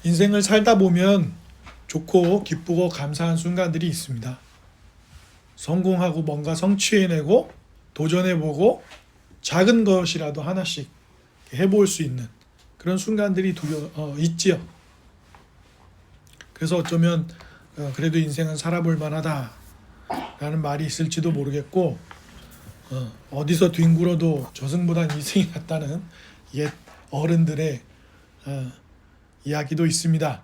인생을 살다 보면 좋고 기쁘고 감사한 순간들이 있습니다. 성공하고 뭔가 성취해내고 도전해보고 작은 것이라도 하나씩 해볼 수 있는 그런 순간들이 있지요. 그래서 어쩌면 그래도 인생은 살아볼 만하다 라는 말이 있을지도 모르겠고, 어디서 뒹굴어도 저승보단 이승이 낫다는 옛 어른들의 이야기도 있습니다.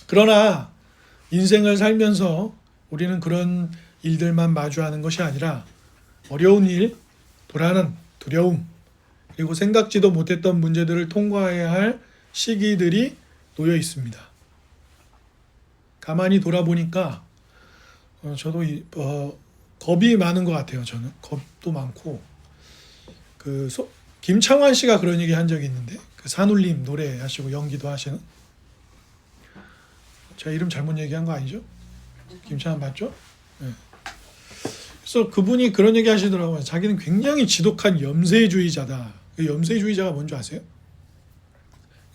그러나 인생을 살면서 우리는 그런 일들만 마주하는 것이 아니라 어려운 일, 불안한 두려움, 그리고 생각지도 못했던 문제들을 통과해야 할 시기들이 놓여 있습니다. 가만히 돌아보니까 저도 겁이 많은 것 같아요. 저는 겁도 많고, 김창완 씨가 그런 얘기 한 적이 있는데, 그 산울림 노래하시고 연기도 하시는, 제가 이름 잘못 얘기한 거 아니죠? 김창완 맞죠? 네. 그래서 그분이 그런 얘기 하시더라고요. 자기는 굉장히 지독한 염세주의자다. 그 염세주의자가 뭔지 아세요?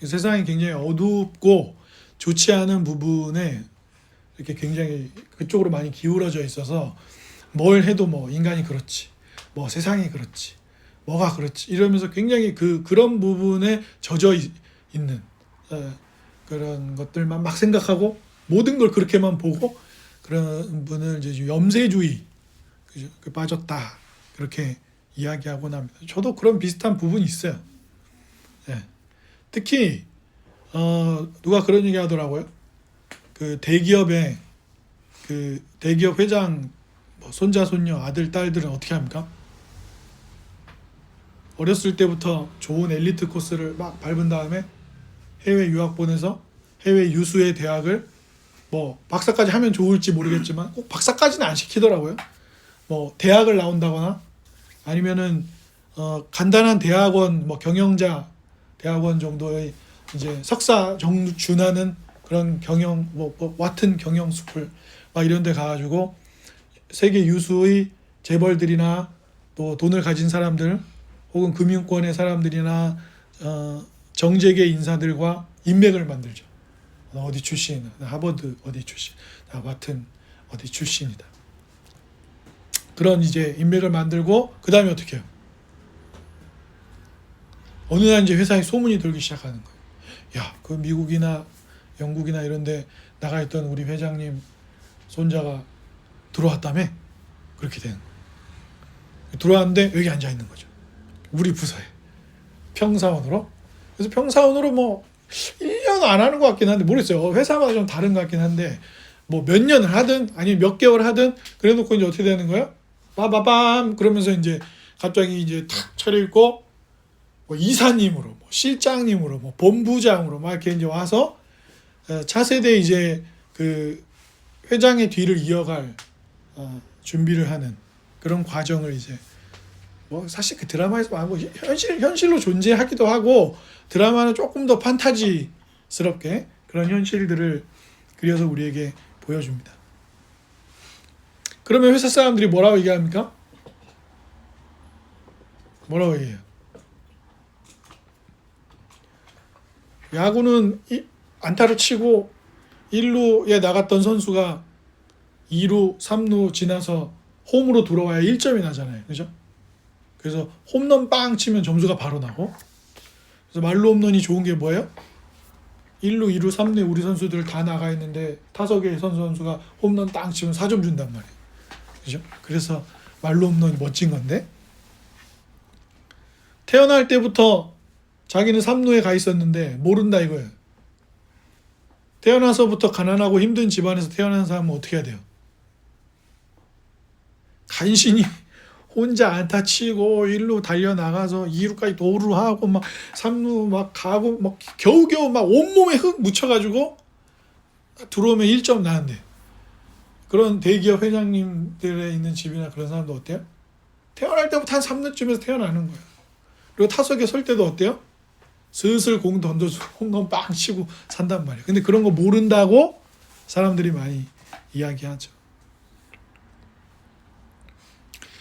세상이 굉장히 어둡고 좋지 않은 부분에 이렇게 굉장히 그쪽으로 많이 기울어져 있어서 뭘 해도 뭐 인간이 그렇지, 뭐 세상이 그렇지, 뭐가 그렇지 이러면서 굉장히 그런 부분에 젖어 있는 그런 것들만 막 생각하고 모든 걸 그렇게만 보고 그런 분을 이제 염세주의 빠졌다 그렇게 이야기하곤 합니다. 저도 그런 비슷한 부분이 있어요. 네. 특히 누가 그런 얘기 하더라고요. 그 대기업의 그 대기업 회장 손자 손녀 아들 딸들은 어떻게 합니까? 어렸을 때부터 좋은 엘리트 코스를 막 밟은 다음에 해외 유학 보내서 해외 유수의 대학을 뭐 박사까지 하면 좋을지 모르겠지만 꼭 박사까지는 안 시키더라고요. 뭐 대학을 나온다거나 아니면은 간단한 대학원 뭐 경영자 대학원 정도의 이제 석사 정도 준하는 그런 경영 뭐 와튼 경영 스쿨 막 이런 데 가가지고 세계 유수의 재벌들이나 또 돈을 가진 사람들 혹은 금융권의 사람들이나 정재계 인사들과 인맥을 만들죠. 나 어디 출신, 나 하버드 어디 출신, 나 와튼 어디 출신이다. 그런 이제 인맥을 만들고 그 다음에 어떻게 해요? 어느 날 이제 회사에 소문이 돌기 시작하는 거예요. 야, 그 미국이나 영국이나 이런 데 나가 있던 우리 회장님 손자가 들어왔다며? 그렇게 되는 거예요. 들어왔는데 여기 앉아 있는 거죠. 우리 부서에. 평사원으로. 그래서 평사원으로 뭐 1년 안 하는 것 같긴 한데 모르겠어요. 회사마다 좀 다른 것 같긴 한데 뭐 몇 년을 하든 아니면 몇 개월 하든 그래 놓고 이제 어떻게 되는 거예요? 빠바밤 그러면서 이제 갑자기 이제 탁 차려입고 뭐 이사님으로 뭐 실장님으로 뭐 본부장으로 막 이렇게 이제 와서 차세대 이제 그 회장의 뒤를 이어갈 준비를 하는 그런 과정을 이제 뭐 사실 그 드라마에서 말고 현실로 존재하기도 하고 드라마는 조금 더 판타지스럽게 그런 현실들을 그려서 우리에게 보여줍니다. 그러면 회사 사람들이 뭐라고 얘기합니까? 뭐라고 얘기해요? 야구는 안타를 치고 1루에 나갔던 선수가 2루, 3루 지나서 홈으로 들어와야 1점이 나잖아요. 그죠? 그래서 홈런 빵 치면 점수가 바로 나고, 그래서 말로 홈런이 좋은 게 뭐예요? 1루, 2루, 3루에 우리 선수들 다 나가 있는데 타석에 선수가 홈런 땅 치면 4점 준단 말이에요. 그죠? 그래서 말로 홈런이 멋진 건데, 태어날 때부터 자기는 3루에 가 있었는데 모른다 이거예요. 태어나서부터 가난하고 힘든 집안에서 태어난 사람은 어떻게 해야 돼요? 간신히 혼자 안타 치고 1루 달려나가서 2루까지 도루 하고 막 3루 막 가고 막 겨우겨우 막 온몸에 흙 묻혀가지고 들어오면 1점 나는데, 그런 대기업 회장님들에 있는 집이나 그런 사람도 어때요? 태어날 때부터 한 3루쯤에서 태어나는 거예요. 그리고 타석에 설 때도 어때요? 슬슬 공 던져주고 홈런 빵 치고 산단 말이에요. 근데 그런 거 모른다고 사람들이 많이 이야기하죠.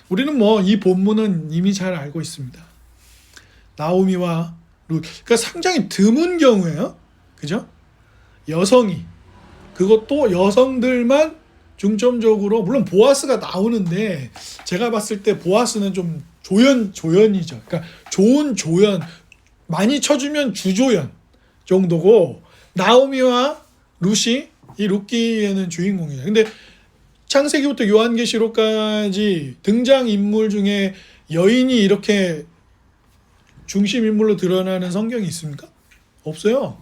우리는 뭐 이 본문은 이미 잘 알고 있습니다. 나오미와 룻. 그러니까 상당히 드문 경우예요. 그죠? 여성이, 그것도 여성들만 중점적으로, 물론 보아스가 나오는데 제가 봤을 때 보아스는 좀 조연이죠. 그러니까 좋은 조연, 많이 쳐주면 주조연 정도고, 나오미와 룻이 이 룻기에는 주인공이에요. 근데 창세기부터 요한계시록까지 등장인물 중에 여인이 이렇게 중심인물로 드러나는 성경이 있습니까? 없어요.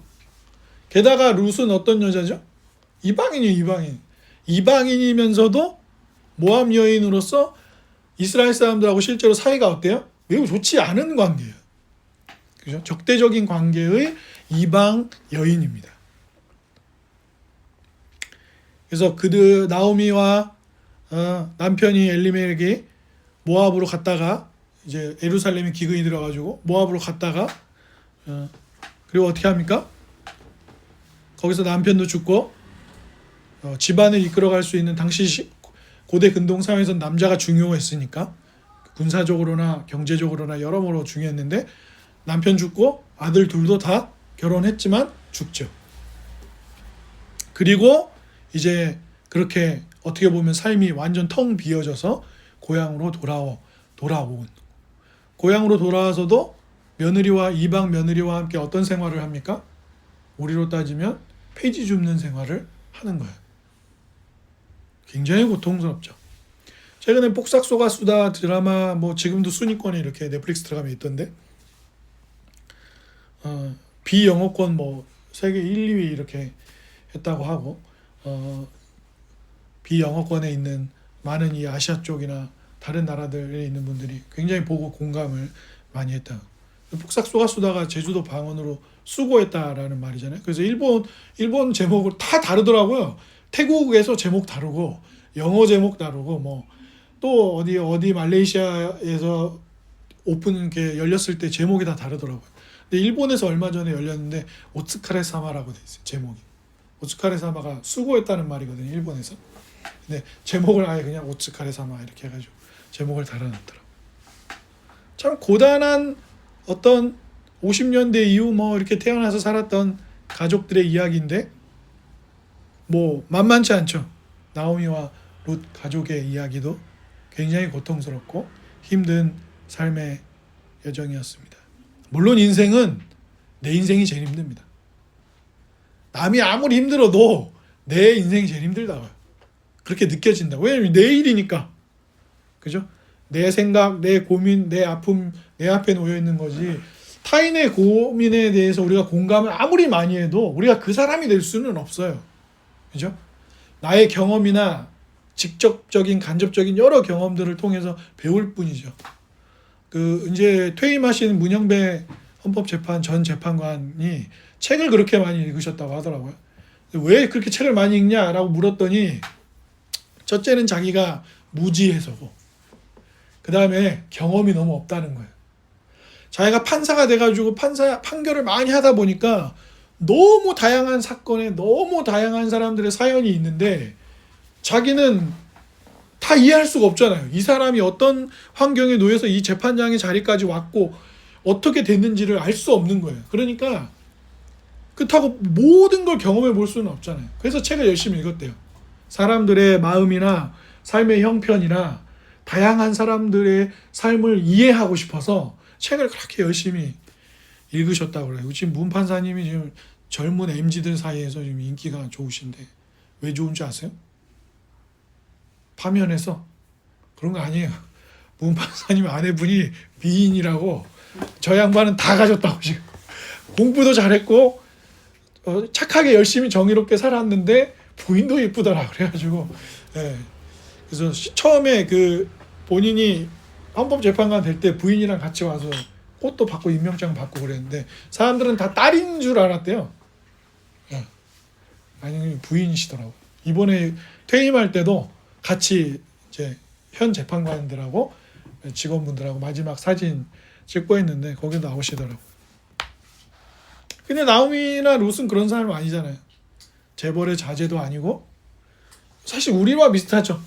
게다가 룻은 어떤 여자죠? 이방인이에요. 이방인. 이방인이면서도 모압 여인으로서 이스라엘 사람들하고 실제로 사이가 어때요? 매우 좋지 않은 관계예요. 그죠? 적대적인 관계의 이방 여인입니다. 그래서 나오미와 남편이 엘리멜렉이 모압으로 갔다가, 이제 예루살렘에 기근이 들어가지고 모압으로 갔다가, 그리고 어떻게 합니까? 거기서 남편도 죽고, 집안을 이끌어갈 수 있는, 당시 고대 근동 사회에서는 남자가 중요했으니까 군사적으로나 경제적으로나 여러모로 중요했는데, 남편 죽고 아들 둘도 다 결혼했지만 죽죠. 그리고 이제 그렇게 어떻게 보면 삶이 완전 텅 비어져서 고향으로 돌아온. 고향으로 돌아와서도 며느리와, 이방 며느리와 함께 어떤 생활을 합니까? 우리로 따지면 폐지 줍는 생활을 하는 거예요. 굉장히 고통스럽죠. 최근에 폭삭소가 수다 드라마, 뭐 지금도 순위권에 이렇게 넷플릭스 들어가면 있던데, 비영어권 뭐 세계 1, 2위 이렇게 했다고 하고, 비영어권에 있는 많은 이 아시아 쪽이나 다른 나라들에 있는 분들이 굉장히 보고 공감을 많이 했다. 폭삭소가 수다가 제주도 방언으로 수고했다라는 말이잖아요. 그래서 일본 제목을 다 다르더라고요. 태국에서 제목 다르고, 영어 제목 다르고, 뭐 또 어디 말레이시아에서 오픈 이렇게 열렸을 때 제목이 다 다르더라고요. 근데 일본에서 얼마 전에 열렸는데 오츠카레 사마라고 돼 있어요. 제목이. 오츠카레 사마가 수고했다는 말이거든요, 일본에서. 근데 제목을 아예 그냥 오츠카레 사마 이렇게 해가지고 제목을 달아놨더라고요. 참 고단한 어떤 50년대 이후 뭐 이렇게 태어나서 살았던 가족들의 이야기인데, 뭐 만만치 않죠. 나오미와 룻 가족의 이야기도 굉장히 고통스럽고 힘든 삶의 여정이었습니다. 물론 인생은 내 인생이 제일 힘듭니다. 남이 아무리 힘들어도 내 인생이 제일 힘들다고요. 그렇게 느껴진다. 왜냐면 내 일이니까. 그죠? 내 생각, 내 고민, 내 아픔 내 앞에 놓여 있는 거지, 타인의 고민에 대해서 우리가 공감을 아무리 많이 해도 우리가 그 사람이 될 수는 없어요. 그죠? 나의 경험이나 직접적인 간접적인 여러 경험들을 통해서 배울 뿐이죠. 이제 퇴임하신 문영배 헌법재판 전 재판관이 책을 그렇게 많이 읽으셨다고 하더라고요. 왜 그렇게 책을 많이 읽냐라고 물었더니, 첫째는 자기가 무지해서고, 그 다음에 경험이 너무 없다는 거예요. 자기가 판사가 돼가지고 판결을 많이 하다 보니까 너무 다양한 사건에 너무 다양한 사람들의 사연이 있는데 자기는 다 이해할 수가 없잖아요. 이 사람이 어떤 환경에 놓여서 이 재판장의 자리까지 왔고 어떻게 됐는지를 알 수 없는 거예요. 그러니까 그렇다고 모든 걸 경험해 볼 수는 없잖아요. 그래서 책을 열심히 읽었대요. 사람들의 마음이나 삶의 형편이나 다양한 사람들의 삶을 이해하고 싶어서 책을 그렇게 열심히 읽으셨다고 그래요. 지금 문 판사님이 지금 젊은 MZ들 사이에서 지금 인기가 좋으신데 왜 좋은지 아세요? 파면해서 그런 거 아니에요. 문 판사님 아내분이 미인이라고 저 양반은 다 가졌다고, 지금 공부도 잘했고 착하게 열심히 정의롭게 살았는데 부인도 예쁘더라 그래가지고, 예. 그래서 처음에 본인이 헌법재판관 될 때 부인이랑 같이 와서 꽃도 받고 임명장 받고 그랬는데 사람들은 다 딸인 줄 알았대요. 예. 아니 부인이시더라고. 이번에 퇴임할 때도 같이 이제 현 재판관들하고 직원분들하고 마지막 사진 찍고 했는데 거기도 나오시더라고. 근데 나오미나 룻은 그런 사람 아니잖아요. 재벌의 자제도 아니고 사실 우리와 비슷하죠.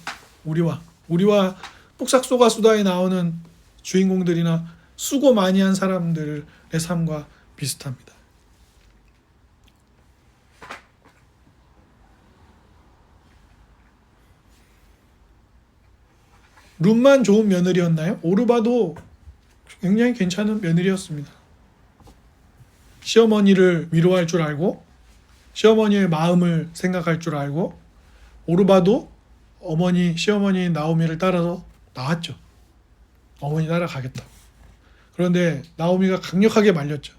우리와 폭삭소가 수다에 나오는 주인공들이나 수고 많이 한 사람들의 삶과 비슷합니다. 룻만 좋은 며느리였나요? 오르바도 굉장히 괜찮은 며느리였습니다. 시어머니를 위로할 줄 알고 시어머니의 마음을 생각할 줄 알고 오르바도 시어머니 나오미를 따라서 나왔죠. 어머니 따라가겠다고. 그런데 나오미가 강력하게 말렸죠.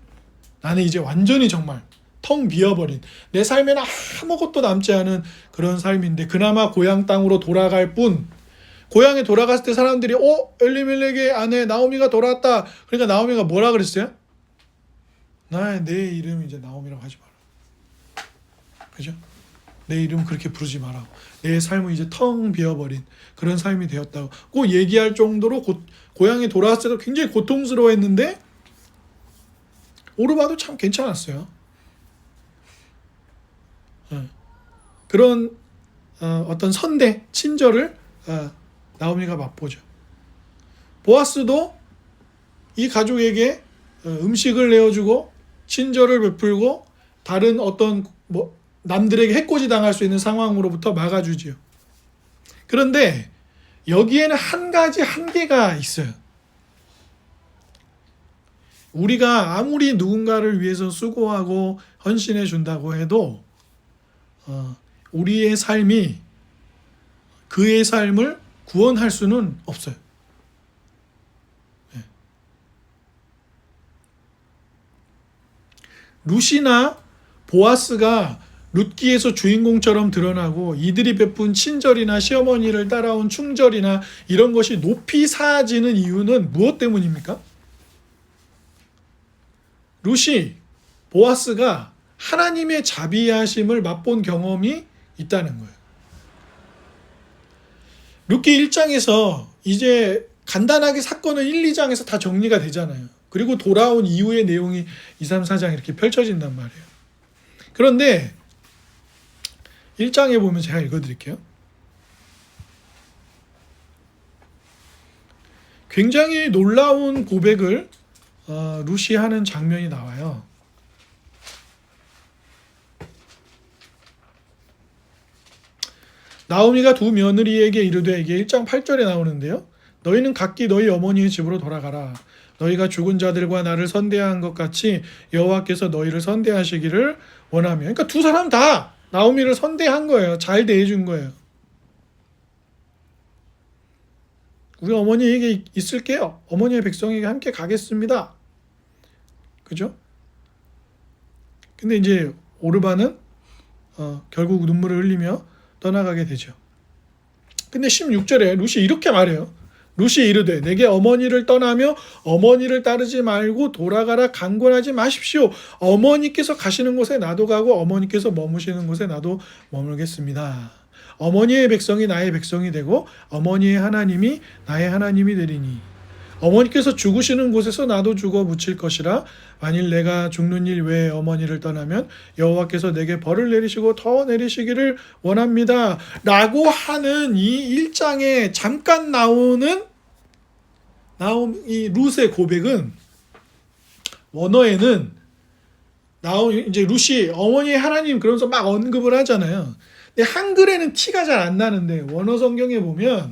나는 이제 완전히 정말 텅 비어버린 내 삶에는 아무것도 남지 않은 그런 삶인데 그나마 고향 땅으로 돌아갈 뿐 고향에 돌아갔을 때 사람들이 엘리멜렉의 아내 나오미가 돌아왔다. 그러니까 나오미가 뭐라 그랬어요? 내 이름 이제 나오미라고 하지 마라. 그죠? 내 이름 그렇게 부르지 마라. 내 삶은 이제 텅 비어버린 그런 삶이 되었다고 꼭 얘기할 정도로 고향에 돌아왔을 때도 굉장히 고통스러워했는데 오르바도 참 괜찮았어요. 그런 어떤 선대, 친절을 나오미가 맛보죠. 보아스도 이 가족에게 음식을 내어주고 친절을 베풀고 다른 어떤 남들에게 해코지 당할 수 있는 상황으로부터 막아주지요. 그런데 여기에는 한 가지 한계가 있어요. 우리가 아무리 누군가를 위해서 수고하고 헌신해 준다고 해도 우리의 삶이 그의 삶을 구원할 수는 없어요. 룻이나 보아스가 룻기에서 주인공처럼 드러나고 이들이 베푼 친절이나 시어머니를 따라온 충절이나 이런 것이 높이 사지는 이유는 무엇 때문입니까? 룻이 보아스가 하나님의 자비하심을 맛본 경험이 있다는 거예요. 룻기 1장에서 이제 간단하게 사건은 1, 2장에서 다 정리가 되잖아요. 그리고 돌아온 이후의 내용이 2, 3, 4장 이렇게 펼쳐진단 말이에요. 그런데 1장에 보면 제가 읽어드릴게요. 굉장히 놀라운 고백을 룻이 하는 장면이 나와요. 나오미가 두 며느리에게 이르되 이게 1장 8절에 나오는데요. 너희는 각기 너희 어머니의 집으로 돌아가라. 너희가 죽은 자들과 나를 선대한 것 같이 여호와께서 너희를 선대하시기를 원하며. 그러니까 두 사람 다 나오미를 선대한 거예요. 잘 대해준 거예요. 우리 어머니에게 있을게요. 어머니의 백성에게 함께 가겠습니다. 그죠? 근데 이제 오르바는 결국 눈물을 흘리며 떠나가게 되죠. 근데 16절에 룻이 이렇게 말해요. 룻이 이르되 내게 어머니를 떠나며 어머니를 따르지 말고 돌아가라 강권하지 마십시오. 어머니께서 가시는 곳에 나도 가고 어머니께서 머무시는 곳에 나도 머물겠습니다. 어머니의 백성이 나의 백성이 되고 어머니의 하나님이 나의 하나님이 되리니 어머니께서 죽으시는 곳에서 나도 죽어 묻힐 것이라. 만일 내가 죽는 일 외에 어머니를 떠나면 여호와께서 내게 벌을 내리시고 더 내리시기를 원합니다. 라고 하는 이 1장에 잠깐 나오는 이 룻의 고백은 원어에는 이제 룻이 어머니의 하나님 그러면서 막 언급을 하잖아요. 근데 한글에는 티가 잘 안 나는데 원어 성경에 보면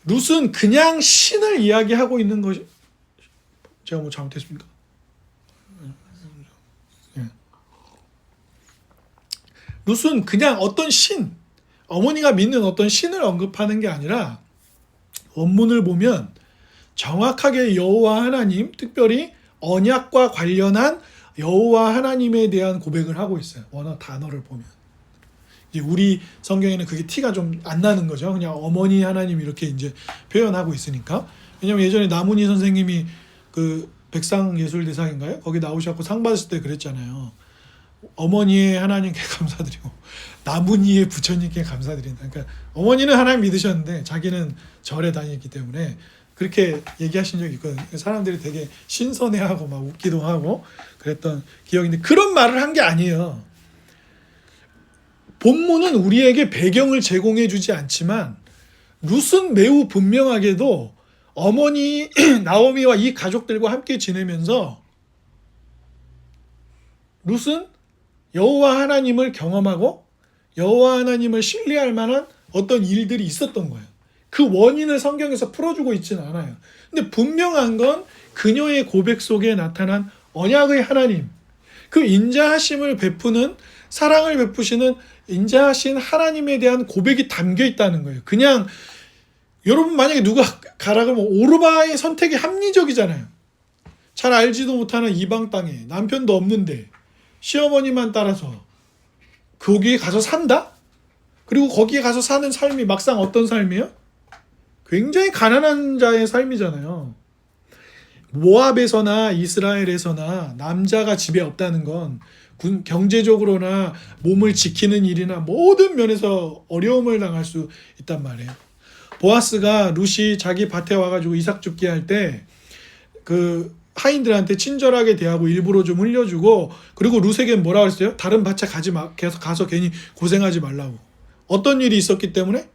룻은 그냥 신을 이야기하고 있는 것이 제가 뭐 잘못했습니까? 룻은 그냥 어떤 신, 어머니가 믿는 어떤 신을 언급하는 게 아니라 원문을 보면 정확하게 여호와 하나님, 특별히 언약과 관련한 여호와 하나님에 대한 고백을 하고 있어요. 원어 단어를 보면. 이제 우리 성경에는 그게 티가 좀 안 나는 거죠. 그냥 어머니 하나님 이렇게 이제 표현하고 있으니까. 왜냐면 예전에 나문희 선생님이 그 백상예술대상인가요? 거기 나오셨고 상 받으실 때 그랬잖아요. 어머니의 하나님께 감사드리고 나문희의 부처님께 감사드린다. 그러니까 어머니는 하나님 믿으셨는데 자기는 절에 다니기 때문에 그렇게 얘기하신 적이 있거든요. 사람들이 되게 신선해하고 막 웃기도 하고 그랬던 기억인데 그런 말을 한 게 아니에요. 본문은 우리에게 배경을 제공해 주지 않지만 룻은 매우 분명하게도 어머니 나오미와 이 가족들과 함께 지내면서 룻은 여호와 하나님을 경험하고 여호와 하나님을 신뢰할 만한 어떤 일들이 있었던 거예요. 그 원인을 성경에서 풀어주고 있지는 않아요. 근데 분명한 건 그녀의 고백 속에 나타난 언약의 하나님, 그 인자하심을 베푸는, 사랑을 베푸시는 인자하신 하나님에 대한 고백이 담겨 있다는 거예요. 그냥 여러분 만약에 누가 가라 그러면 오르바의 선택이 합리적이잖아요. 잘 알지도 못하는 이방 땅에 남편도 없는데 시어머니만 따라서 거기에 가서 산다? 그리고 거기에 가서 사는 삶이 막상 어떤 삶이에요? 굉장히 가난한 자의 삶이잖아요. 모압에서나 이스라엘에서나 남자가 집에 없다는 건 경제적으로나 몸을 지키는 일이나 모든 면에서 어려움을 당할 수 있단 말이에요. 보아스가 룻이 자기 밭에 와가지고 이삭 줍기 할 때 그 하인들한테 친절하게 대하고 일부러 좀 흘려주고, 그리고 룻에게 뭐라 그랬어요? 다른 밭에 가서 괜히 고생하지 말라고. 어떤 일이 있었기 때문에?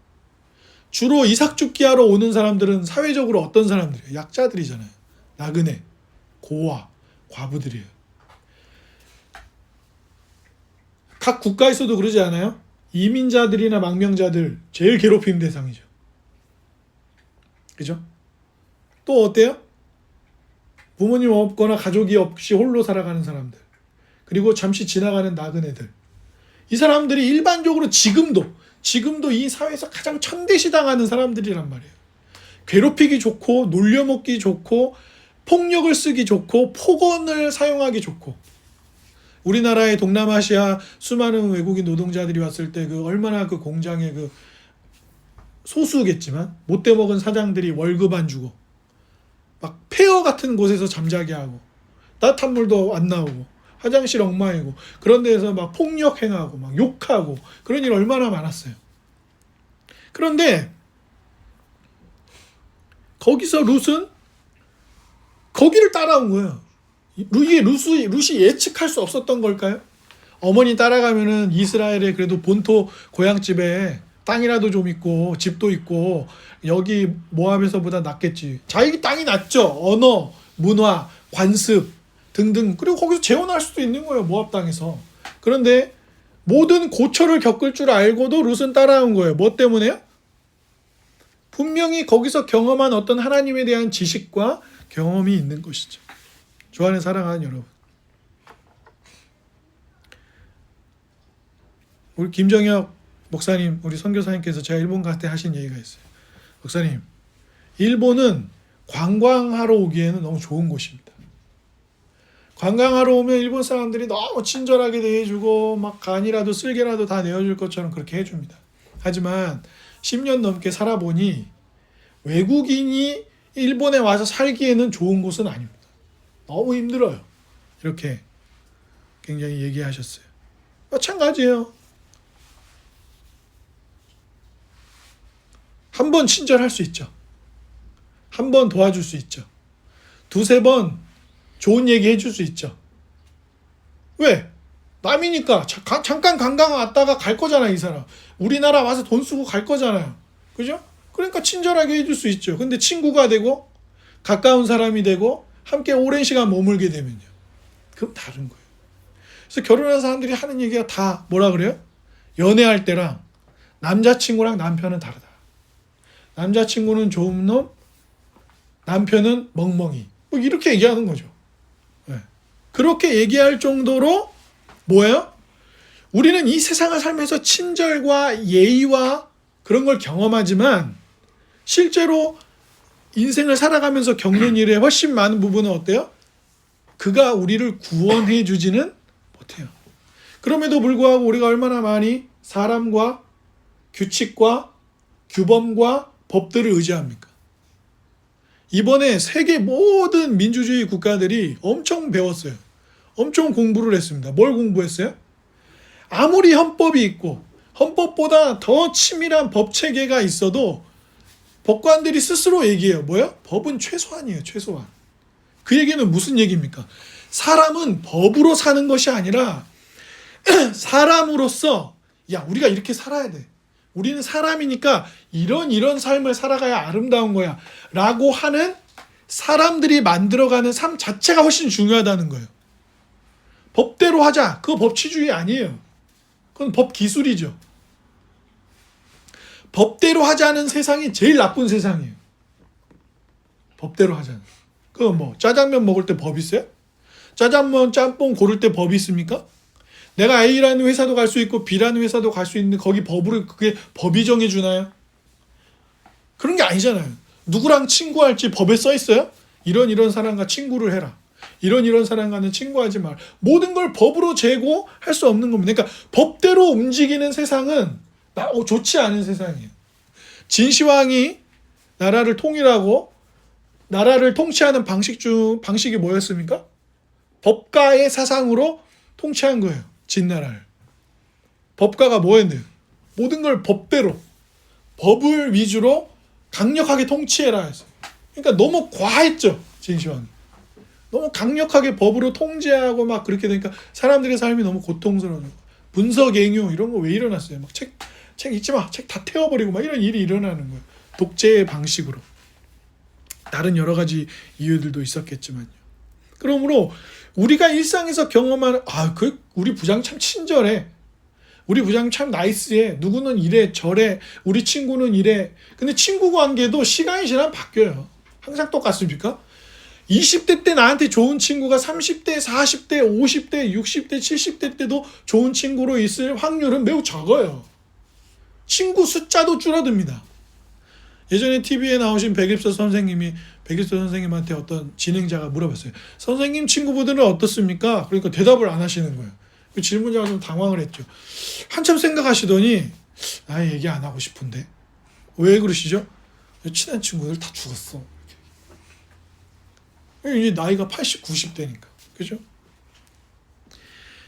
주로 이삭 줍기 하러 오는 사람들은 사회적으로 어떤 사람들이에요? 약자들이잖아요. 나그네, 고아, 과부들이에요. 각 국가에서도 그러지 않아요? 이민자들이나 망명자들 제일 괴롭힘 대상이죠. 그죠? 또 어때요? 부모님 없거나 가족이 없이 홀로 살아가는 사람들, 그리고 잠시 지나가는 나그네들. 이 사람들이 일반적으로 지금도 이 사회에서 가장 천대시당하는 사람들이란 말이에요. 괴롭히기 좋고, 놀려먹기 좋고, 폭력을 쓰기 좋고, 폭언을 사용하기 좋고. 우리나라의 동남아시아 수많은 외국인 노동자들이 왔을 때 그 얼마나 그 공장에 그 소수겠지만 못돼 먹은 사장들이 월급 안 주고 막 폐허 같은 곳에서 잠자게 하고 따뜻한 물도 안 나오고 화장실 엉망이고 그런 데에서 막 폭력 행하고 막 욕하고 그런 일 얼마나 많았어요. 그런데 거기서 룻은 거기를 따라온 거예요. 이게 룻이 예측할 수 없었던 걸까요? 어머니 따라가면은 이스라엘의 그래도 본토 고향집에 땅이라도 좀 있고 집도 있고 여기 모압에서보다 낫겠지. 자기 땅이 낫죠. 언어, 문화, 관습 등등. 그리고 거기서 재혼할 수도 있는 거예요. 모압 땅에서. 그런데 모든 고초를 겪을 줄 알고도 룻은 따라온 거예요. 뭐 때문에요? 분명히 거기서 경험한 어떤 하나님에 대한 지식과 경험이 있는 것이죠. 좋아하는 사랑하는 여러분, 우리 김정혁 목사님, 우리 선교사님께서 제가 일본 갈 때 하신 얘기가 있어요. 목사님, 일본은 관광하러 오기에는 너무 좋은 곳입니다. 관광하러 오면 일본 사람들이 너무 친절하게 대해주고 막 간이라도 쓸개라도 다 내어줄 것처럼 그렇게 해줍니다. 하지만 10년 넘게 살아보니 외국인이 일본에 와서 살기에는 좋은 곳은 아닙니다. 너무 힘들어요. 이렇게 굉장히 얘기하셨어요. 마찬가지예요. 한 번 친절할 수 있죠. 한 번 도와줄 수 있죠. 두세 번 좋은 얘기 해줄 수 있죠. 왜? 남이니까 잠깐 관광 왔다가 갈 거잖아요. 이 사람 우리나라 와서 돈 쓰고 갈 거잖아요. 그죠? 그러니까 친절하게 해줄 수 있죠. 근데 친구가 되고 가까운 사람이 되고 함께 오랜 시간 머물게 되면요, 그럼 다른 거예요. 그래서 결혼한 사람들이 하는 얘기가 다 뭐라 그래요? 연애할 때랑 남자친구랑 남편은 다르다. 남자친구는 좋은 놈, 남편은 멍멍이. 뭐 이렇게 얘기하는 거죠. 네. 그렇게 얘기할 정도로 뭐예요? 우리는 이 세상을 살면서 친절과 예의와 그런 걸 경험하지만 실제로 인생을 살아가면서 겪는 일에 훨씬 많은 부분은 어때요? 그가 우리를 구원해 주지는 못해요. 그럼에도 불구하고 우리가 얼마나 많이 사람과 규칙과 규범과 법들을 의지합니까? 이번에 세계 모든 민주주의 국가들이 엄청 배웠어요. 엄청 공부를 했습니다. 뭘 공부했어요? 아무리 헌법이 있고 헌법보다 더 치밀한 법 체계가 있어도 법관들이 스스로 얘기해요. 뭐요? 법은 최소한이에요. 최소한. 그 얘기는 무슨 얘기입니까? 사람은 법으로 사는 것이 아니라 사람으로서 우리가 이렇게 살아야 돼. 우리는 사람이니까 이런 삶을 살아가야 아름다운 거야 라고 하는 사람들이 만들어가는 삶 자체가 훨씬 중요하다는 거예요. 법대로 하자. 그거 법치주의 아니에요. 그건 법 기술이죠. 법대로 하자는 세상이 제일 나쁜 세상이에요. 법대로 하자는. 그거 뭐 짜장면 먹을 때 법 있어요? 짜장면 짬뽕 고를 때 법이 있습니까? 내가 A라는 회사도 갈 수 있고 B라는 회사도 갈 수 있는데 거기 법으로 그게 법이 정해주나요? 그런 게 아니잖아요. 누구랑 친구할지 법에 써 있어요? 이런 사람과 친구를 해라. 이런 사람과는 친구하지 말. 모든 걸 법으로 재고할 수 없는 겁니다. 그러니까 법대로 움직이는 세상은 좋지 않은 세상이에요. 진시황이 나라를 통일하고 나라를 통치하는 방식이 뭐였습니까? 법가의 사상으로 통치한 거예요. 진나라를. 법가가 뭐였는데요? 모든 걸 법대로, 법을 위주로 강력하게 통치해라 했어요. 그러니까 너무 과했죠. 진시황이. 너무 강력하게 법으로 통제하고 막 그렇게 되니까 사람들의 삶이 너무 고통스러워요. 분석행유 이런 거 왜 일어났어요? 막 책 읽지 마. 책 다 태워버리고 막 이런 일이 일어나는 거예요. 독재의 방식으로. 다른 여러 가지 이유들도 있었겠지만요. 그러므로 우리가 일상에서 경험하는 우리 부장 참 친절해. 우리 부장 참 나이스해. 누구는 이래 저래. 우리 친구는 이래. 근데 친구 관계도 시간이 지나면 바뀌어요. 항상 똑같습니까? 20대 때 나한테 좋은 친구가 30대, 40대, 50대, 60대, 70대 때도 좋은 친구로 있을 확률은 매우 적어요. 친구 숫자도 줄어듭니다. 예전에 TV에 나오신 백일서 선생님한테 어떤 진행자가 물어봤어요. 선생님 친구분들은 어떻습니까? 그러니까 대답을 안 하시는 거예요. 그 질문자가 좀 당황을 했죠. 한참 생각하시더니 나 얘기 안 하고 싶은데. 왜 그러시죠? 친한 친구들 다 죽었어. 이제 나이가 80, 90대니까. 그죠?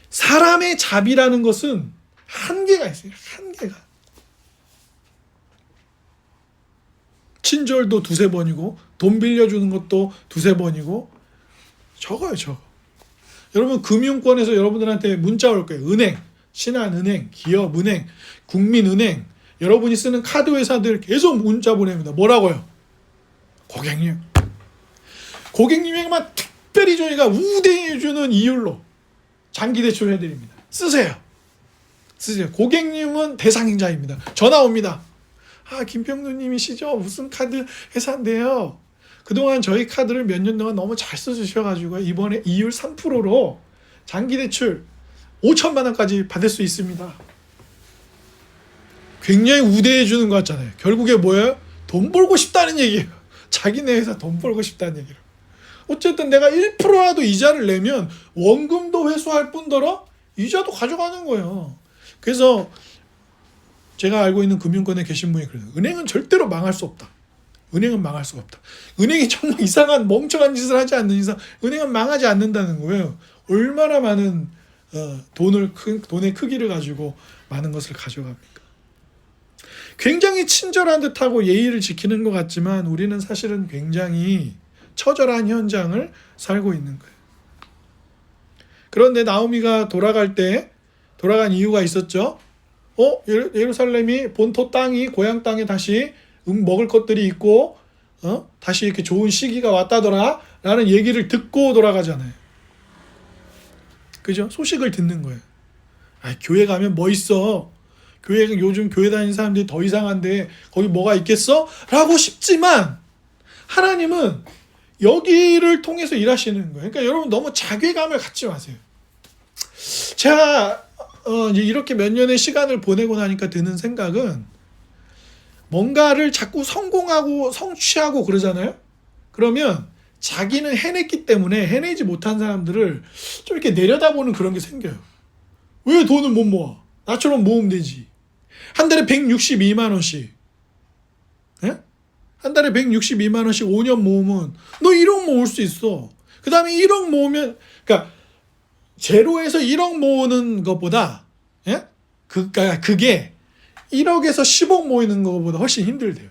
사람의 자비라는 것은 한계가 있어요. 한계가. 친절도 두세 번이고 돈 빌려주는 것도 두세 번이고 적어요. 적어. 여러분 금융권에서 여러분들한테 문자 올 거예요. 은행, 신한은행, 기업은행, 국민은행 여러분이 쓰는 카드 회사들 계속 문자 보냅니다. 뭐라고요? 고객님에게만 특별히 저희가 우대해주는 이율로 장기 대출 해드립니다. 쓰세요. 고객님은 대상자입니다. 전화 옵니다. 김평누님이시죠? 무슨 카드 회사인데요. 그동안 저희 카드를 몇 년 동안 너무 잘 써주셔가지고 이번에 이율 3%로 장기 대출 5천만 원까지 받을 수 있습니다. 굉장히 우대해주는 것 같잖아요. 결국에 뭐예요? 돈 벌고 싶다는 얘기예요. 자기네 회사 돈 벌고 싶다는 얘기를. 어쨌든 내가 1%라도 이자를 내면 원금도 회수할 뿐더러 이자도 가져가는 거예요. 그래서 제가 알고 있는 금융권에 계신 분이 그래요. 은행은 절대로 망할 수 없다. 은행은 망할 수가 없다. 은행이 정말 이상한 멍청한 짓을 하지 않는 이상 은행은 망하지 않는다는 거예요. 얼마나 많은 돈의 크기를 가지고 많은 것을 가져갑니까? 굉장히 친절한 듯하고 예의를 지키는 것 같지만 우리는 사실은 굉장히 처절한 현장을 살고 있는 거예요. 그런데 나오미가 돌아간 이유가 있었죠. 예루살렘이 본토 땅이 고향 땅에 다시 먹을 것들이 있고 다시 이렇게 좋은 시기가 왔다더라 라는 얘기를 듣고 돌아가잖아요. 그죠? 소식을 듣는 거예요. 교회 가면 뭐 있어? 요즘 교회 다니는 사람들이 더 이상한데 거기 뭐가 있겠어? 라고 싶지만 하나님은 여기를 통해서 일하시는 거예요. 그러니까 여러분 너무 자괴감을 갖지 마세요. 제가 이제 이렇게 몇 년의 시간을 보내고 나니까 드는 생각은 뭔가를 자꾸 성공하고 성취하고 그러잖아요. 그러면 자기는 해냈기 때문에 해내지 못한 사람들을 좀 이렇게 내려다보는 그런 게 생겨요. 왜 돈을 못 모아? 나처럼 모으면 되지. 한 달에 162만 원씩. 예? 한 달에 162만 원씩 5년 모으면 너 1억 모을 수 있어. 그 다음에 1억 모으면 그러니까 제로에서 1억 모으는 것보다 그게 1억에서 10억 모이는 것보다 훨씬 힘들대요.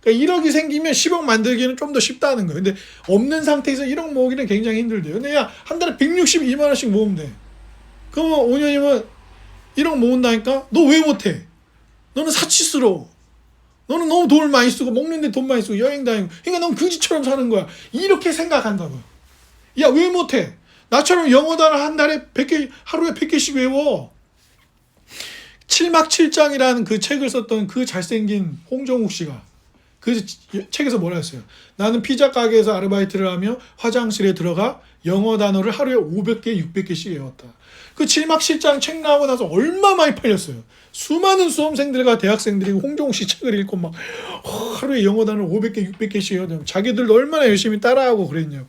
그러니까 1억이 생기면 10억 만들기는 좀 더 쉽다는 거예요. 근데 없는 상태에서 1억 모으기는 굉장히 힘들대요. 근데 한 달에 162만 원씩 모으면 돼. 그러면 5년이면 1억 모은다니까? 너 왜 못해? 너는 사치스러워. 너는 너무 돈을 많이 쓰고 먹는데 돈 많이 쓰고 여행 다니고 그러니까 넌 그지처럼 사는 거야. 이렇게 생각한다고요. 왜 못해? 나처럼 영어 단어 한 달에 100개, 하루에 100개씩 외워. 7막 7장이라는 그 책을 썼던 그 잘생긴 홍정욱 씨가 그 책에서 뭐라 했어요? 나는 피자 가게에서 아르바이트를 하며 화장실에 들어가 영어 단어를 하루에 500개, 600개씩 외웠다. 그 7막 7장 책 나오고 나서 얼마 많이 팔렸어요. 수많은 수험생들과 대학생들이 홍정욱 씨 책을 읽고 막 하루에 영어 단어 500개, 600개씩 외웠다. 자기들도 얼마나 열심히 따라하고 그랬냐고.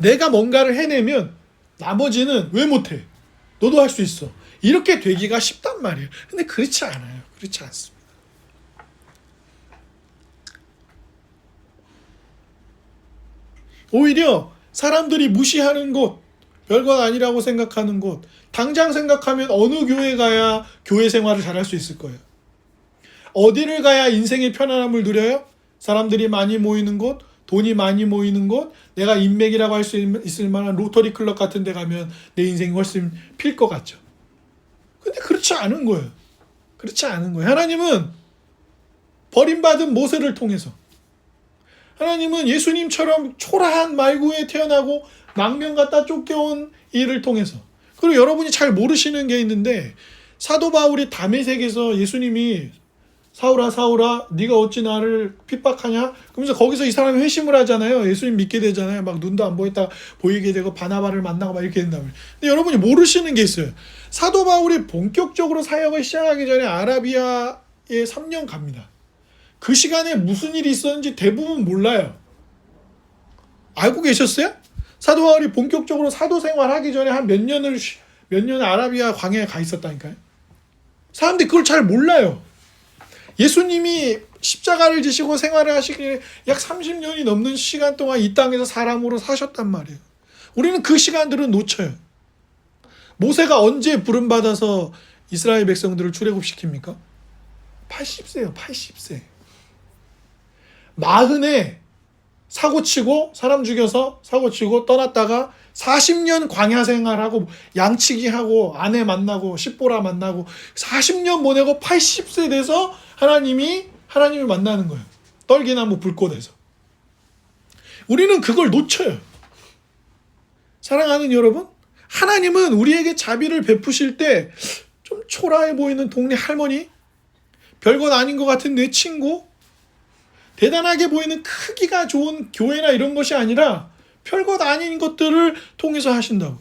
내가 뭔가를 해내면 나머지는 왜 못해? 너도 할 수 있어. 이렇게 되기가 쉽단 말이에요. 근데 그렇지 않아요. 그렇지 않습니다. 오히려 사람들이 무시하는 곳, 별것 아니라고 생각하는 곳, 당장 생각하면 어느 교회 가야 교회 생활을 잘할 수 있을 거예요. 어디를 가야 인생의 편안함을 누려요? 사람들이 많이 모이는 곳, 돈이 많이 모이는 곳, 내가 인맥이라고 할 수 있을 만한 로터리 클럽 같은 데 가면 내 인생이 훨씬 필 것 같죠. 근데 그렇지 않은 거예요. 그렇지 않은 거예요. 하나님은 버림받은 모세를 통해서, 하나님은 예수님처럼 초라한 말구에 태어나고 망명 갖다 쫓겨온 이를 통해서, 그리고 여러분이 잘 모르시는 게 있는데, 사도 바울이 다메섹에서 예수님이 사울아 사울아 네가 어찌 나를 핍박하냐? 그러면서 거기서 이 사람이 회심을 하잖아요. 예수님 믿게 되잖아요. 막 눈도 안 보였다 보이게 되고 바나바를 만나고 막 이렇게 된다고요. 근데 여러분이 모르시는 게 있어요. 사도 바울이 본격적으로 사역을 시작하기 전에 아라비아에 3년 갑니다. 그 시간에 무슨 일이 있었는지 대부분 몰라요. 알고 계셨어요? 사도 바울이 본격적으로 사도 생활하기 전에 한 몇 년 아라비아 광야에 가 있었다니까요. 사람들이 그걸 잘 몰라요. 예수님이 십자가를 지시고 생활을 하시기에 약 30년이 넘는 시간 동안 이 땅에서 사람으로 사셨단 말이에요. 우리는 그 시간들은 놓쳐요. 모세가 언제 부름받아서 이스라엘 백성들을 출애굽시킵니까? 80세요. 80세. 40에 사고치고 사람 죽여서 사고치고 떠났다가 40년 광야 생활하고 양치기하고 아내 만나고 십보라 만나고 40년 보내고 80세 돼서 하나님을 만나는 거예요. 떨기나무 불꽃에서. 우리는 그걸 놓쳐요. 사랑하는 여러분, 하나님은 우리에게 자비를 베푸실 때 좀 초라해 보이는 동네 할머니, 별것 아닌 것 같은 내 친구, 대단하게 보이는 크기가 좋은 교회나 이런 것이 아니라 별것 아닌 것들을 통해서 하신다고.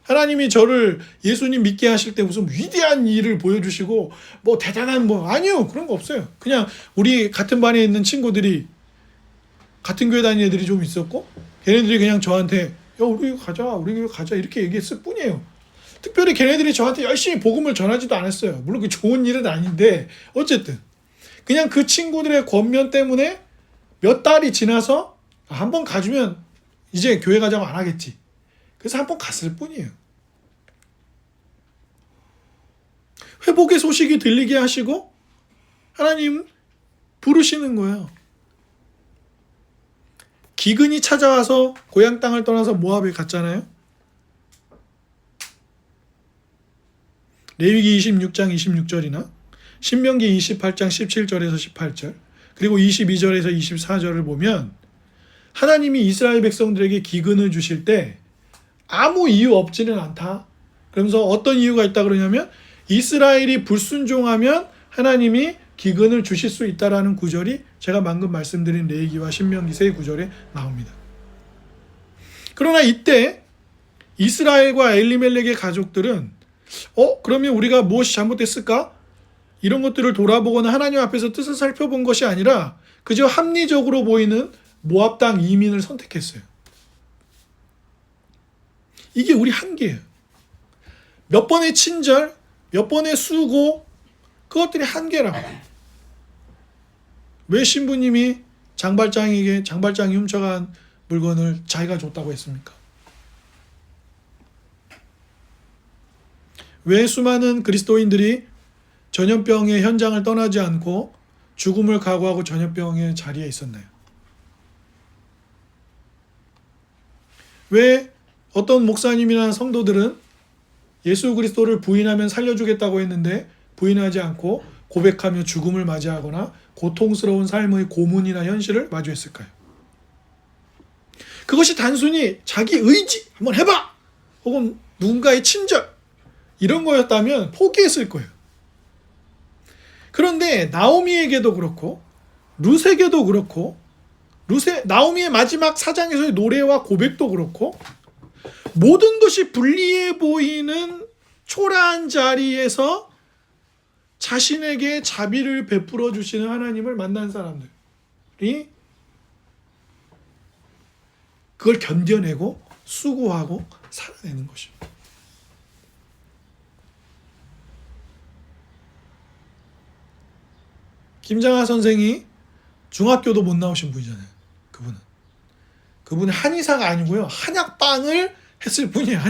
하나님이 저를 예수님 믿게 하실 때 무슨 위대한 일을 보여주시고 뭐 대단한 아니요, 그런 거 없어요. 그냥 우리 같은 반에 있는 친구들이 같은 교회 다니는 애들이 좀 있었고 걔네들이 그냥 저한테 야 우리 교회 가자 이렇게 얘기했을 뿐이에요. 특별히 걔네들이 저한테 열심히 복음을 전하지도 않았어요. 물론 그 좋은 일은 아닌데 어쨌든 그냥 그 친구들의 권면 때문에 몇 달이 지나서 한번 가주면 이제 교회 가자고 안 하겠지. 그래서 한번 갔을 뿐이에요. 회복의 소식이 들리게 하시고 하나님 부르시는 거예요. 기근이 찾아와서 고향 땅을 떠나서 모압에 갔잖아요. 레위기 26장 26절이나 신명기 28장 17절에서 18절 그리고 22절에서 24절을 보면 하나님이 이스라엘 백성들에게 기근을 주실 때 아무 이유 없지는 않다. 그러면서 어떤 이유가 있다 그러냐면 이스라엘이 불순종하면 하나님이 기근을 주실 수 있다라는 구절이 제가 방금 말씀드린 레위기와 신명기 세 구절에 나옵니다. 그러나 이때 이스라엘과 엘리멜렉의 가족들은 그러면 우리가 무엇이 잘못됐을까? 이런 것들을 돌아보거나 하나님 앞에서 뜻을 살펴본 것이 아니라 그저 합리적으로 보이는 모압 땅 이민을 선택했어요. 이게 우리 한계예요. 몇 번의 친절, 몇 번의 수고, 그것들이 한계라고. 왜 신부님이 장발장이 훔쳐간 물건을 자기가 줬다고 했습니까? 왜 수많은 그리스도인들이 전염병의 현장을 떠나지 않고 죽음을 각오하고 전염병의 자리에 있었나요? 왜 어떤 목사님이나 성도들은 예수 그리스도를 부인하면 살려주겠다고 했는데 부인하지 않고 고백하며 죽음을 맞이하거나 고통스러운 삶의 고문이나 현실을 마주했을까요? 그것이 단순히 자기 의지, 한번 해봐! 혹은 누군가의 친절, 이런 거였다면 포기했을 거예요. 그런데 나오미에게도 그렇고 룻에게도 그렇고 나오미의 마지막 사장에서의 노래와 고백도 그렇고 모든 것이 불리해 보이는 초라한 자리에서 자신에게 자비를 베풀어 주시는 하나님을 만난 사람들이 그걸 견뎌내고 수고하고 살아내는 것입니다. 김장하 선생이 중학교도 못 나오신 분이잖아요. 그분은 한의사가 아니고요. 한약방을 했을 뿐이에요.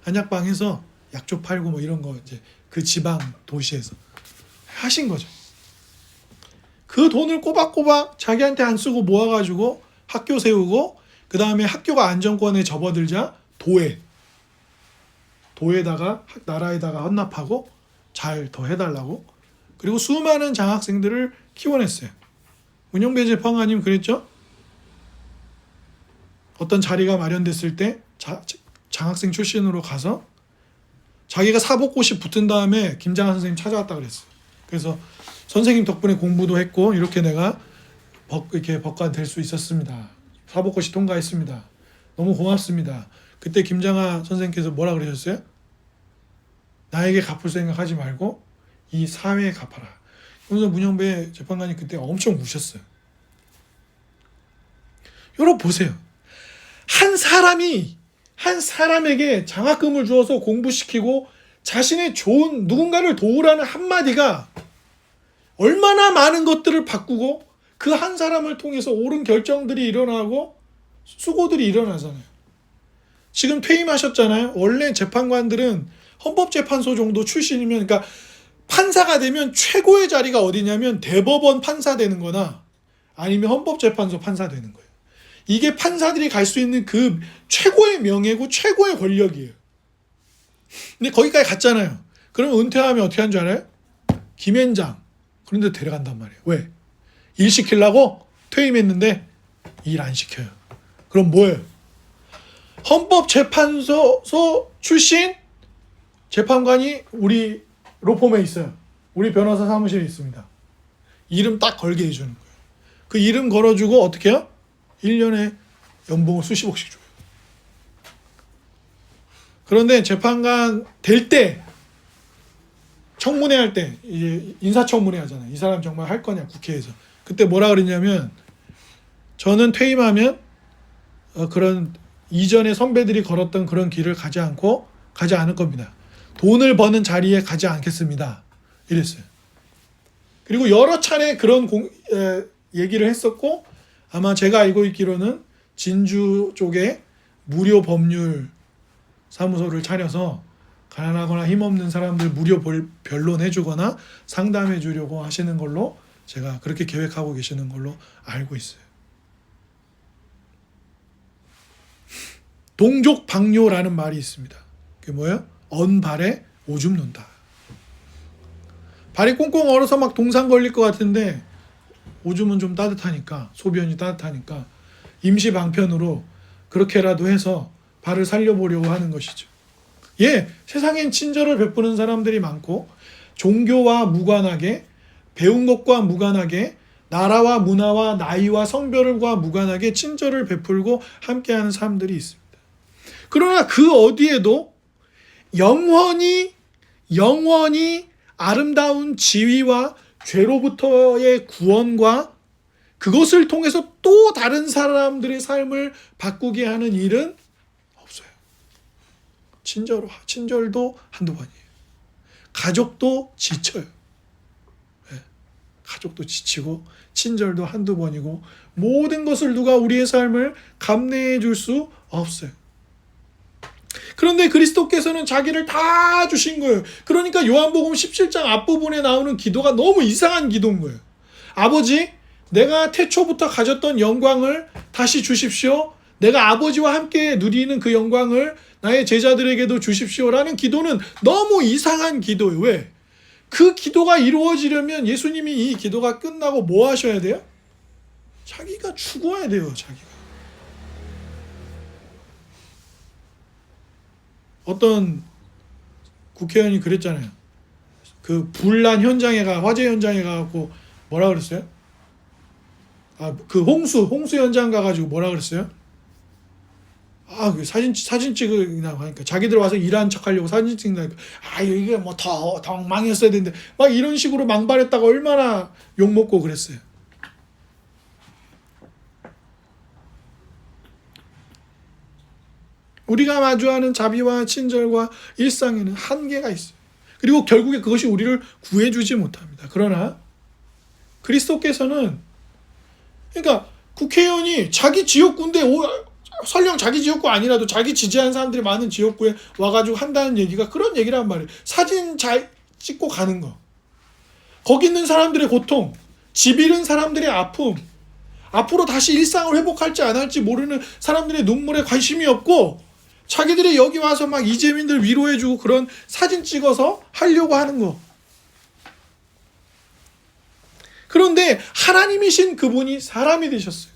한약방에서 약초 팔고 뭐 이런 거 이제 그 지방 도시에서 하신 거죠. 그 돈을 꼬박꼬박 자기한테 안 쓰고 모아가지고 학교 세우고 그 다음에 학교가 안정권에 접어들자 도에다가 나라에다가 헌납하고 잘 더 해달라고, 그리고 수많은 장학생들을 키워냈어요. 문영배 재판관님 그랬죠? 어떤 자리가 마련됐을 때 장학생 출신으로 가서 자기가 사법고시 붙은 다음에 김장하 선생님 찾아왔다 그랬어요. 그래서 선생님 덕분에 공부도 했고 이렇게 내가 이렇게 법관 될 수 있었습니다. 사법고시 통과했습니다. 너무 고맙습니다. 그때 김장하 선생님께서 뭐라 그러셨어요? 나에게 갚을 생각하지 말고 이 사회에 갚아라. 그래서 문영배 재판관이 그때 엄청 우셨어요. 여러분 보세요. 한 사람에게 장학금을 주어서 공부시키고 자신의 좋은 누군가를 도우라는 한마디가 얼마나 많은 것들을 바꾸고 그 한 사람을 통해서 옳은 결정들이 일어나고 수고들이 일어나잖아요. 지금 퇴임하셨잖아요. 원래 재판관들은 헌법재판소 정도 출신이면, 그러니까 판사가 되면 최고의 자리가 어디냐면 대법원 판사 되는 거나 아니면 헌법재판소 판사 되는 거예요. 이게 판사들이 갈 수 있는 그 최고의 명예고 최고의 권력이에요. 근데 거기까지 갔잖아요. 그러면 은퇴하면 어떻게 하는 줄 알아요? 김앤장 그런 데 데려간단 말이에요. 왜? 일 시키려고? 퇴임했는데 일 안 시켜요. 그럼 뭐예요? 헌법재판소 출신 재판관이 우리 로펌에 있어요. 우리 변호사 사무실에 있습니다. 이름 딱 걸게 해주는 거예요. 그 이름 걸어주고 어떻게 해요? 1년에 연봉을 수십억씩 줘요. 그런데 재판관 될 때, 청문회 할 때, 이제 인사청문회 하잖아요. 이 사람 정말 할 거냐, 국회에서. 그때 뭐라 그랬냐면, 저는 퇴임하면 그런 이전에 선배들이 걸었던 그런 길을 가지 않을 겁니다. 돈을 버는 자리에 가지 않겠습니다. 이랬어요. 그리고 여러 차례 그런 얘기를 했었고, 아마 제가 알고 있기로는 진주 쪽에 무료 법률 사무소를 차려서 가난하거나 힘없는 사람들 무료 변론해주거나 상담해주려고 하시는 걸로 제가 그렇게 계획하고 계시는 걸로 알고 있어요. 동족방뇨라는 말이 있습니다. 그게 뭐예요? 언발에 오줌 눈다. 발이 꽁꽁 얼어서 막 동상 걸릴 것 같은데 오줌은 좀 따뜻하니까, 소변이 따뜻하니까 임시 방편으로 그렇게라도 해서 발을 살려보려고 하는 것이죠. 예, 세상엔 친절을 베푸는 사람들이 많고 종교와 무관하게, 배운 것과 무관하게, 나라와 문화와 나이와 성별과 무관하게 친절을 베풀고 함께하는 사람들이 있습니다. 그러나 그 어디에도 영원히 아름다운 지위와 죄로부터의 구원과 그것을 통해서 또 다른 사람들의 삶을 바꾸게 하는 일은 없어요. 친절도 한두 번이에요. 가족도 지쳐요. 네. 가족도 지치고 친절도 한두 번이고 모든 것을 누가 우리의 삶을 감내해 줄 수 없어요. 그런데 그리스도께서는 자기를 다 주신 거예요. 그러니까 요한복음 17장 앞부분에 나오는 기도가 너무 이상한 기도인 거예요. 아버지, 내가 태초부터 가졌던 영광을 다시 주십시오. 내가 아버지와 함께 누리는 그 영광을 나의 제자들에게도 주십시오라는 기도는 너무 이상한 기도예요. 왜? 그 기도가 이루어지려면 예수님이 이 기도가 끝나고 뭐 하셔야 돼요? 자기가 죽어야 돼요. 자기가. 어떤 국회의원이 그랬잖아요. 그 불난 현장에 화재 현장에 가갖고 뭐라 그랬어요? 그 홍수 현장 가가지고 뭐라 그랬어요? 그 사진 찍으려고 하니까 자기들 와서 일하는 척 하려고 사진 찍는다니까 이게 뭐 더 망했어야 되는데 막 이런 식으로 망발했다가 얼마나 욕먹고 그랬어요. 우리가 마주하는 자비와 친절과 일상에는 한계가 있어요. 그리고 결국에 그것이 우리를 구해주지 못합니다. 그러나 그리스도께서는 그러니까 국회의원이 자기 지역구인데 설령 자기 지역구 아니라도 자기 지지하는 사람들이 많은 지역구에 와가지고 한다는 얘기가 그런 얘기란 말이에요. 사진 잘 찍고 가는 거. 거기 있는 사람들의 고통, 집 잃은 사람들의 아픔, 앞으로 다시 일상을 회복할지 안 할지 모르는 사람들의 눈물에 관심이 없고 자기들이 여기 와서 막 이재민들 위로해주고 그런 사진 찍어서 하려고 하는 거. 그런데 하나님이신 그분이 사람이 되셨어요.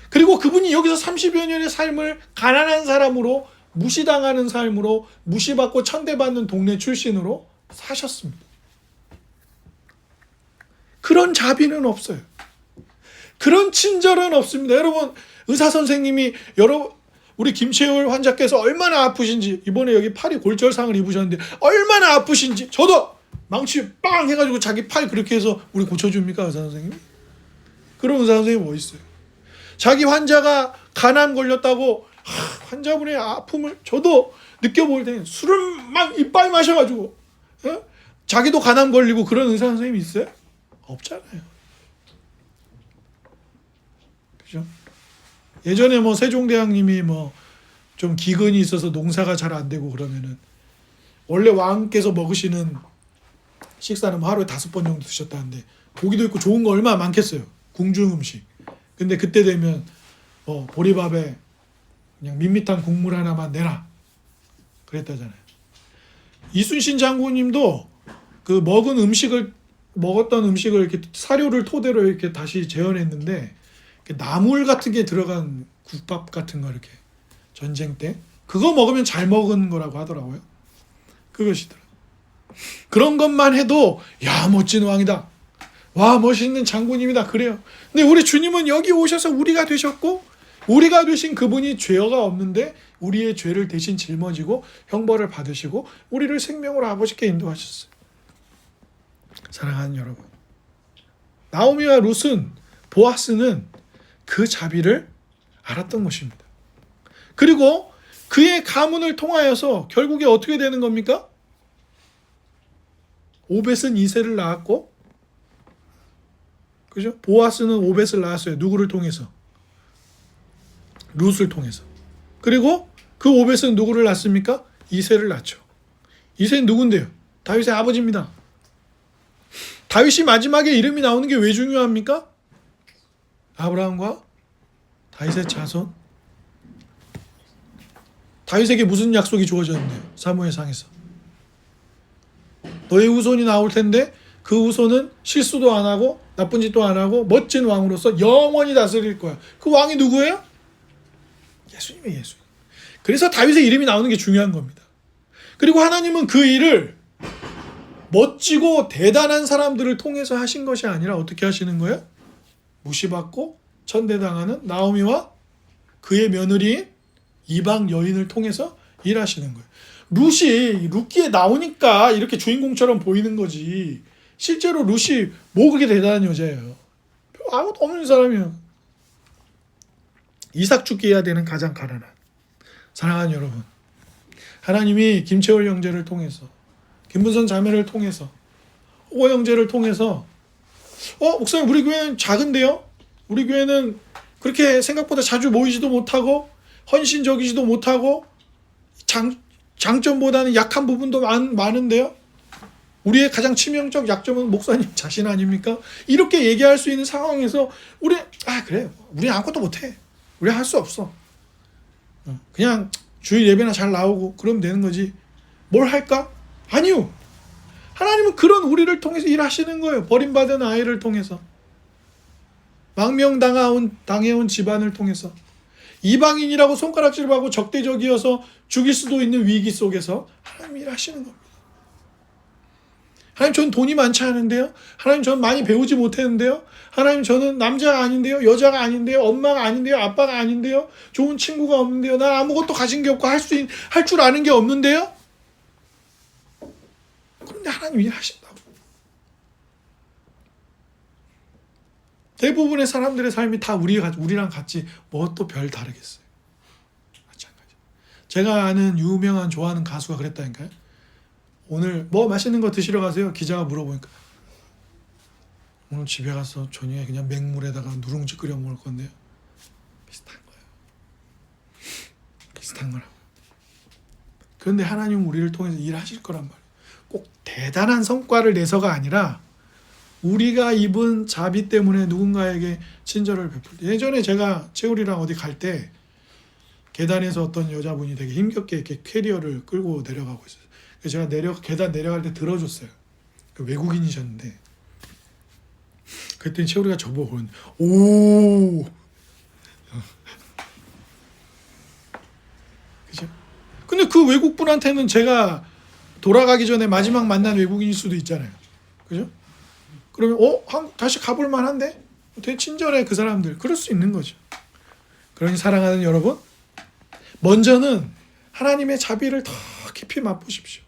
그리고 그분이 여기서 30여 년의 삶을 가난한 사람으로 무시당하는 삶으로 무시받고 천대받는 동네 출신으로 사셨습니다. 그런 자비는 없어요. 그런 친절은 없습니다. 여러분 의사 선생님이 우리 김채울 환자께서 얼마나 아프신지 이번에 여기 팔이 골절상을 입으셨는데 얼마나 아프신지 저도 망치 빵 해가지고 자기 팔 그렇게 해서 우리 고쳐줍니까 의사 선생님이? 그런 의사 선생님이 뭐 있어요? 자기 환자가 간암 걸렸다고 환자분의 아픔을 저도 느껴볼 때 술을 막 이빨 마셔가지고 자기도 간암 걸리고 그런 의사 선생님이 있어요? 없잖아요. 그죠? 예전에 뭐 세종대왕님이 뭐 좀 기근이 있어서 농사가 잘 안 되고 그러면은 원래 왕께서 먹으시는 식사는 하루에 5번 정도 드셨다는데 고기도 있고 좋은 거 얼마나 많겠어요. 궁중 음식. 근데 그때 되면 보리밥에 그냥 밋밋한 국물 하나만 내라 그랬다잖아요. 이순신 장군님도 그 먹었던 음식을 이렇게 사료를 토대로 이렇게 다시 재현했는데 나물 같은 게 들어간 국밥 같은 거 이렇게 전쟁 때 그거 먹으면 잘 먹은 거라고 하더라고요. 그것이더라. 그런 것만 해도 야 멋진 왕이다. 와 멋있는 장군님이다 그래요. 근데 우리 주님은 여기 오셔서 우리가 되셨고 우리가 되신 그분이 죄가 없는데 우리의 죄를 대신 짊어지고 형벌을 받으시고 우리를 생명으로 아버지께 인도하셨어요. 사랑하는 여러분, 나오미와 룻은 보아스는 그 자비를 알았던 것입니다. 그리고 그의 가문을 통하여서 결국에 어떻게 되는 겁니까? 오벳은 이세를 낳았고, 그죠? 보아스는 오벳을 낳았어요. 누구를 통해서? 룻을 통해서. 그리고 그 오벳은 누구를 낳습니까? 이세를 낳죠. 이세는 누군데요? 다윗의 아버지입니다. 다윗이 마지막에 이름이 나오는 게 왜 중요합니까? 아브라함과 다윗의 자손. 다윗에게 무슨 약속이 주어졌는데요? 사무엘상에서. 너의 후손이 나올 텐데 그 후손은 실수도 안 하고 나쁜 짓도 안 하고 멋진 왕으로서 영원히 다스릴 거야. 그 왕이 누구예요? 예수님이에요. 예수님. 그래서 다윗의 이름이 나오는 게 중요한 겁니다. 그리고 하나님은 그 일을 멋지고 대단한 사람들을 통해서 하신 것이 아니라 어떻게 하시는 거예요? 무시받고 천대당하는 나오미와 그의 며느리인 이방 여인을 통해서 일하시는 거예요. 룻기에 나오니까 이렇게 주인공처럼 보이는 거지 실제로 룻이 뭐 그렇게 대단한 여자예요. 아무것도 없는 사람이에요. 이삭 죽게 해야 되는 가장 가난한. 사랑하는 여러분, 하나님이 김채월 형제를 통해서 김문선 자매를 통해서 오 형제를 통해서 목사님 우리 교회는 작은데요? 우리 교회는 그렇게 생각보다 자주 모이지도 못하고 헌신적이지도 못하고 장점보다는 약한 부분도 많은데요? 우리의 가장 치명적 약점은 목사님 자신 아닙니까? 이렇게 얘기할 수 있는 상황에서 그래 우리 아무것도 못해. 우리 할 수 없어. 그냥 주일 예배나 잘 나오고 그러면 되는 거지. 뭘 할까? 아니요. 하나님은 그런 우리를 통해서 일하시는 거예요. 버림받은 아이를 통해서, 망명당해온 집안을 통해서, 이방인이라고 손가락질을 하고 적대적이어서 죽일 수도 있는 위기 속에서 하나님이 일하시는 겁니다. 하나님, 저는 돈이 많지 않은데요. 하나님, 저는 많이 배우지 못했는데요. 하나님, 저는 남자가 아닌데요. 여자가 아닌데요. 엄마가 아닌데요. 아빠가 아닌데요. 좋은 친구가 없는데요. 나 아무것도 가진 게 없고 할 줄 아는 게 없는데요. 그런데 하나님이 일하신다고. 대부분의 사람들의 삶이 다 우리랑 같이 뭐 또 별 다르겠어요. 마찬가지. 제가 아는 유명한 좋아하는 가수가 그랬다니까요. 오늘 뭐 맛있는 거 드시러 가세요? 기자가 물어보니까 오늘 집에 가서 저녁에 그냥 맹물에다가 누룽지 끓여 먹을 건데요. 비슷한 거예요. 비슷한 거라고. 그런데 하나님은 우리를 통해서 일하실 거란 말이에요. 꼭 대단한 성과를 내서가 아니라 우리가 입은 자비 때문에 누군가에게 친절을 베풀 때, 예전에 제가 채울이랑 어디 갈 때 계단에서 어떤 여자분이 되게 힘겹게 이렇게 캐리어를 끌고 내려가고 있어요. 그래서 제가 계단 내려갈 때 들어줬어요. 외국인이셨는데 그랬더니 채울이가 저보고 오 그죠? 근데 그 외국분한테는 제가 돌아가기 전에 마지막 만난 외국인일 수도 있잖아요. 그죠? 그러면 한국 다시 가볼 만한데? 되게 친절해 그 사람들. 그럴 수 있는 거죠. 그러니 사랑하는 여러분, 먼저는 하나님의 자비를 더 깊이 맛보십시오.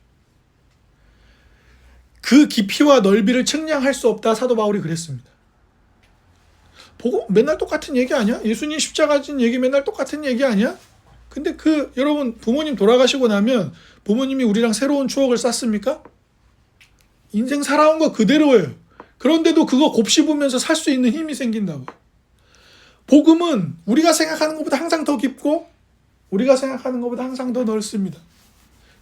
그 깊이와 넓이를 측량할 수 없다. 사도 바울이 그랬습니다. 보고 맨날 똑같은 얘기 아니야? 예수님 십자가 진 얘기 맨날 똑같은 얘기 아니야? 근데 여러분 부모님 돌아가시고 나면 부모님이 우리랑 새로운 추억을 쌓습니까? 인생 살아온 거 그대로예요. 그런데도 그거 곱씹으면서 살 수 있는 힘이 생긴다고. 복음은 우리가 생각하는 것보다 항상 더 깊고 우리가 생각하는 것보다 항상 더 넓습니다.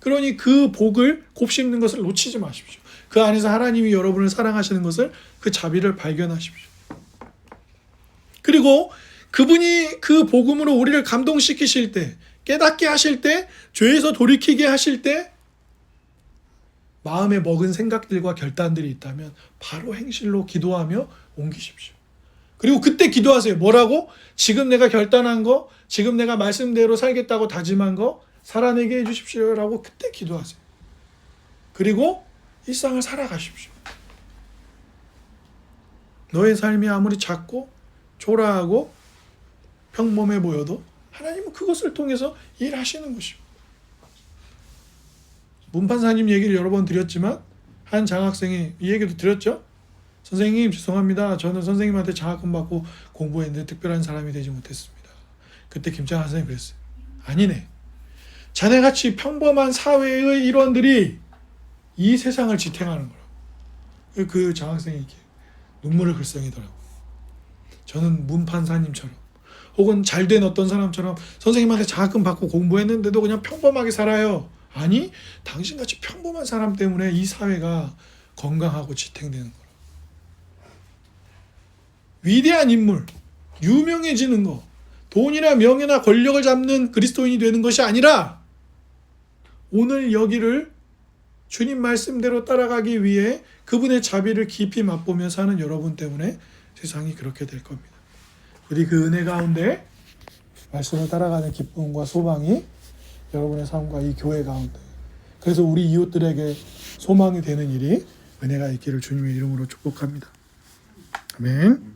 그러니 그 복을 곱씹는 것을 놓치지 마십시오. 그 안에서 하나님이 여러분을 사랑하시는 것을, 그 자비를 발견하십시오. 그리고 그분이 그 복음으로 우리를 감동시키실 때, 깨닫게 하실 때, 죄에서 돌이키게 하실 때 마음에 먹은 생각들과 결단들이 있다면 바로 행실로 기도하며 옮기십시오. 그리고 그때 기도하세요. 뭐라고? 지금 내가 결단한 거, 지금 내가 말씀대로 살겠다고 다짐한 거 살아내게 해주십시오라고 그때 기도하세요. 그리고 일상을 살아가십시오. 너의 삶이 아무리 작고 초라하고 평범해 보여도 하나님은 그것을 통해서 일하시는 것입니다. 문판사님 얘기를 여러 번 드렸지만 한 장학생이 이 얘기도 드렸죠. 선생님 죄송합니다. 저는 선생님한테 장학금 받고 공부했는데 특별한 사람이 되지 못했습니다. 그때 김창환 선생님이 그랬어요. 아니네. 자네같이 평범한 사회의 일원들이 이 세상을 지탱하는 거라고. 그 장학생이 이렇게 눈물을 글썽이더라고. 저는 문판사님처럼 혹은 잘된 어떤 사람처럼 선생님한테 장학금 받고 공부했는데도 그냥 평범하게 살아요. 아니, 당신같이 평범한 사람 때문에 이 사회가 건강하고 지탱되는 거라. 위대한 인물, 유명해지는 거, 돈이나 명예나 권력을 잡는 그리스도인이 되는 것이 아니라 오늘 여기를 주님 말씀대로 따라가기 위해 그분의 자비를 깊이 맛보며 사는 여러분 때문에 세상이 그렇게 될 겁니다. 우리 그 은혜 가운데 말씀을 따라가는 기쁨과 소망이 여러분의 삶과 이 교회 가운데, 그래서 우리 이웃들에게 소망이 되는 일이, 은혜가 있기를 주님의 이름으로 축복합니다. 아멘.